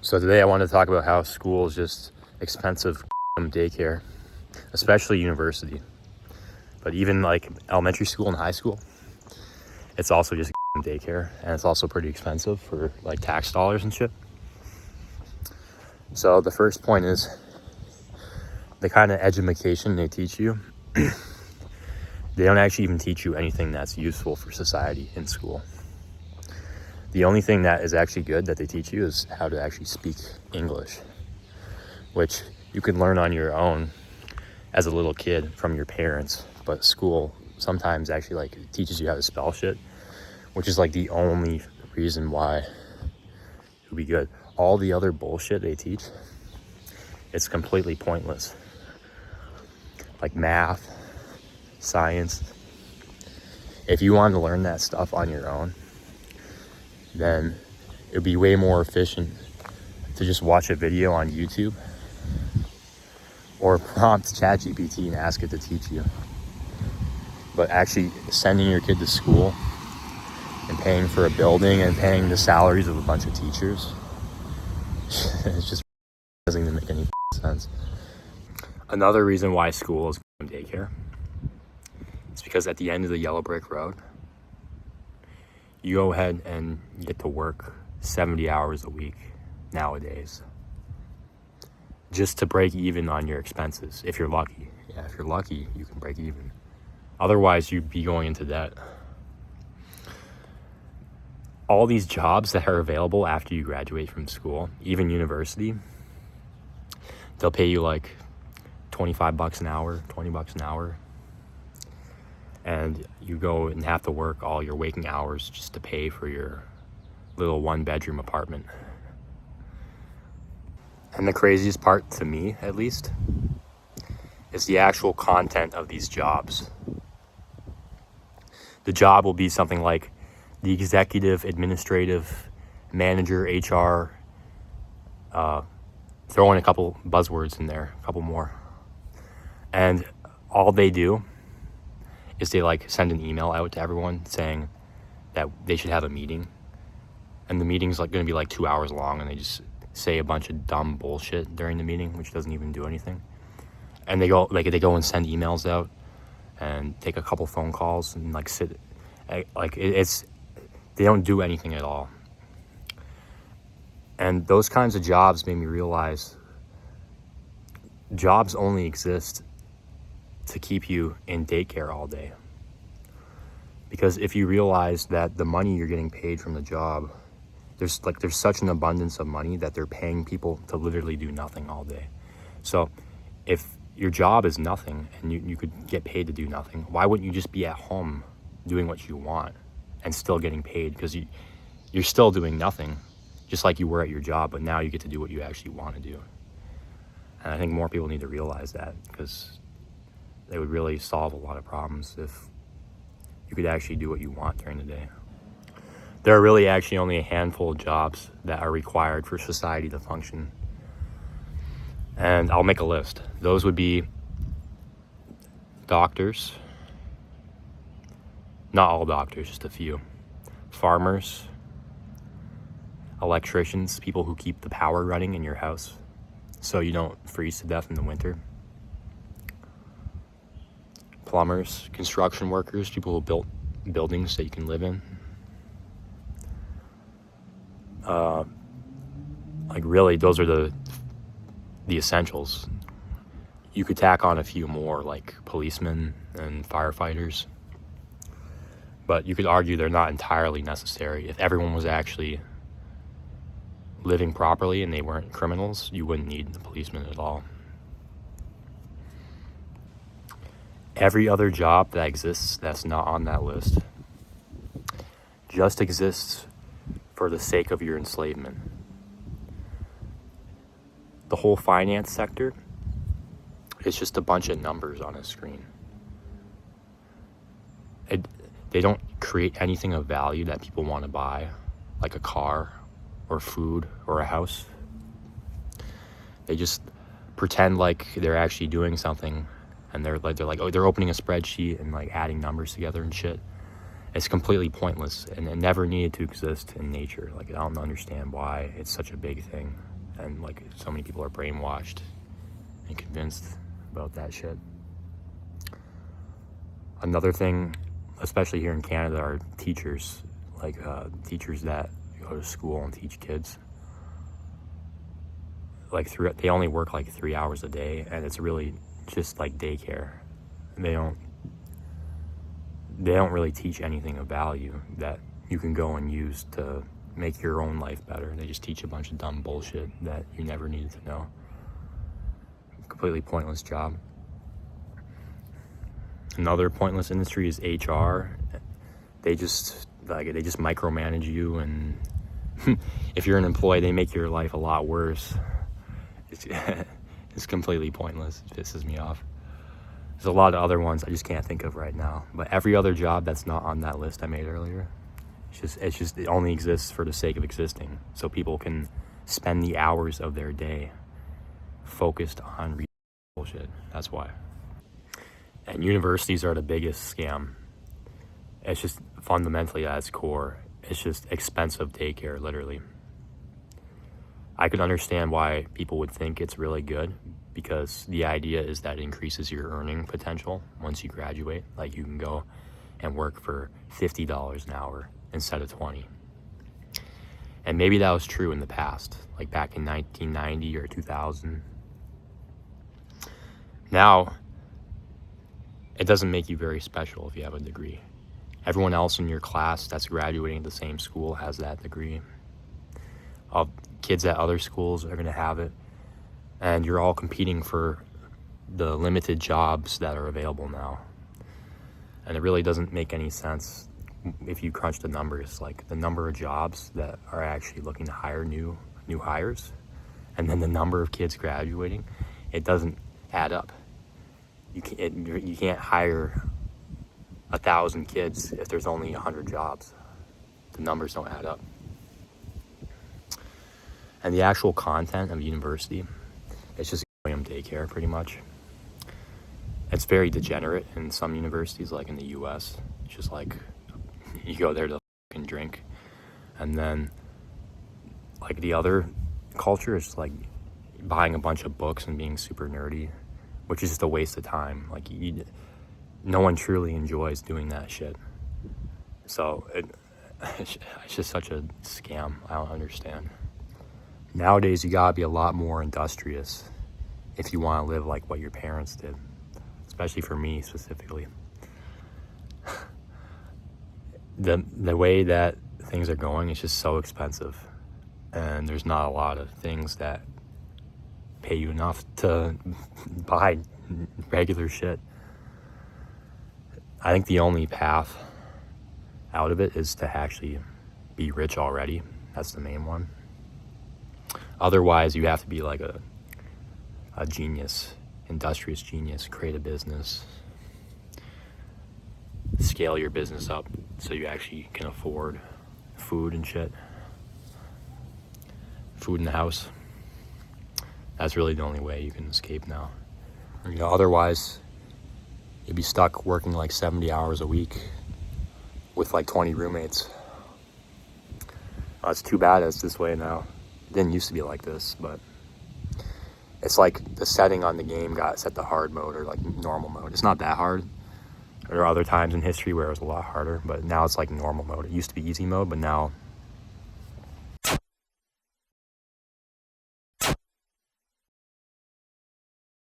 So today I want to talk about how school is just expensive daycare, especially university. But even like elementary school and high school, it's also just daycare, and it's also pretty expensive for like tax dollars and shit. So the first point is the kind of education they teach you. They don't actually even teach you anything that's useful for society in school. The only thing that is actually good that they teach you is how to actually speak English, which you can learn on your own as a little kid from your parents. But school sometimes actually like teaches you how to spell shit, which is like the only reason why it would be good. All the other bullshit they teach, it's completely pointless. Like math, science. If you wanted to learn that stuff on your own, then it would be way more efficient to just watch a video on YouTube or prompt ChatGPT and ask it to teach you. But actually sending your kid to school and paying for a building and paying the salaries of a bunch of teachers, it just doesn't even make any sense. Another reason why school is daycare is because at the end of the yellow brick road, you go ahead and you get to work 70 hours a week nowadays just to break even on your expenses, if you're lucky. Yeah, if you're lucky, you can break even. Otherwise, you'd be going into debt. All these jobs that are available after you graduate from school, even university, they'll pay you like $25 an hour, $20 an hour. And you go and have to work all your waking hours just to pay for your little 1-bedroom apartment. And the craziest part, to me at least, is the actual content of these jobs. The job will be something like the executive, administrative, manager, HR, throw in a couple buzzwords in there, a couple more. And all they do is they like send an email out to everyone saying that they should have a meeting. And the meeting's like going to be like 2 hours long, and they just say a bunch of dumb bullshit during the meeting, which doesn't even do anything. And they go and send emails out and take a couple phone calls and like sit, like it's, they don't do anything at all. And those kinds of jobs made me realize jobs only exist to keep you in daycare all day. Because if you realize that the money you're getting paid from the job, there's such an abundance of money that they're paying people to literally do nothing all day. So if your job is nothing and you could get paid to do nothing, why wouldn't you just be at home doing what you want and still getting paid? Because you're still doing nothing, just like you were at your job, but now you get to do what you actually want to do. And I think more people need to realize that, because they would really solve a lot of problems if you could actually do what you want during the day. There are really actually only a handful of jobs that are required for society to function. And I'll make a list. Those would be doctors, not all doctors, just a few, farmers, electricians, people who keep the power running in your house so you don't freeze to death in the winter, plumbers, construction workers, people who built buildings that you can live in. Like really, those are the essentials. You could tack on a few more, like policemen and firefighters, but you could argue they're not entirely necessary. If everyone was actually living properly and they weren't criminals, you wouldn't need the policemen at all. Every other job that exists that's not on that list just exists for the sake of your enslavement. The whole finance sector is just a bunch of numbers on a screen. They don't create anything of value that people want to buy, like a car or food or a house. They just pretend like they're actually doing something, and they're opening a spreadsheet and like adding numbers together and shit. It's completely pointless, and it never needed to exist in nature. Like, I don't understand why it's such a big thing, and like so many people are brainwashed and convinced about that shit. Another thing, especially here in Canada, are teachers, like teachers that go to school and teach kids. Like they only work like 3 hours a day, and it's really just like daycare. They don't really teach anything of value that you can go and use to make your own life better. They just teach a bunch of dumb bullshit that you never needed to know. Completely pointless job. Another pointless industry is HR. They just micromanage you, and if you're an employee, they make your life a lot worse. It's completely pointless. It pisses me off. There's a lot of other ones I just can't think of right now. But every other job that's not on that list I made earlier, it only exists for the sake of existing, so people can spend the hours of their day focused on reading bullshit. That's why. And universities are the biggest scam. It's just fundamentally at its core, it's just expensive daycare, literally. I could understand why people would think it's really good, because the idea is that it increases your earning potential once you graduate. Like, you can go and work for $50 an hour instead of $20. And maybe that was true in the past, like back in 1990 or 2000. Now, it doesn't make you very special if you have a degree. Everyone else in your class that's graduating at the same school has that degree. Kids at other schools are going to have it. And you're all competing for the limited jobs that are available now. And it really doesn't make any sense if you crunch the numbers, like the number of jobs that are actually looking to hire new hires, and then the number of kids graduating. It doesn't add up. You can't hire 1,000 kids if there's only 100 jobs. The numbers don't add up. And the actual content of university, it's just daycare, pretty much. It's very degenerate in some universities, like in the US. It's just like, you go there to fucking drink. And then, like, the other culture is like buying a bunch of books and being super nerdy, which is just a waste of time. Like, no one truly enjoys doing that shit. So it's just such a scam. I don't understand. Nowadays, you gotta be a lot more industrious if you want to live like what your parents did, especially for me specifically. The way that things are going is just so expensive, and there's not a lot of things that pay you enough to buy regular shit. I think the only path out of it is to actually be rich already. That's the main one. Otherwise, you have to be like a genius, industrious genius, create a business, scale your business up so you actually can afford food and shit. Food in the house. That's really the only way you can escape now. Otherwise, you'd be stuck working like 70 hours a week with like 20 roommates. It's too bad it's this way now. It didn't used to be like this, but it's like the setting on the game got set to hard mode or like normal mode. It's not that hard. There are other times in history where it was a lot harder, but now it's like normal mode. It used to be easy mode, but now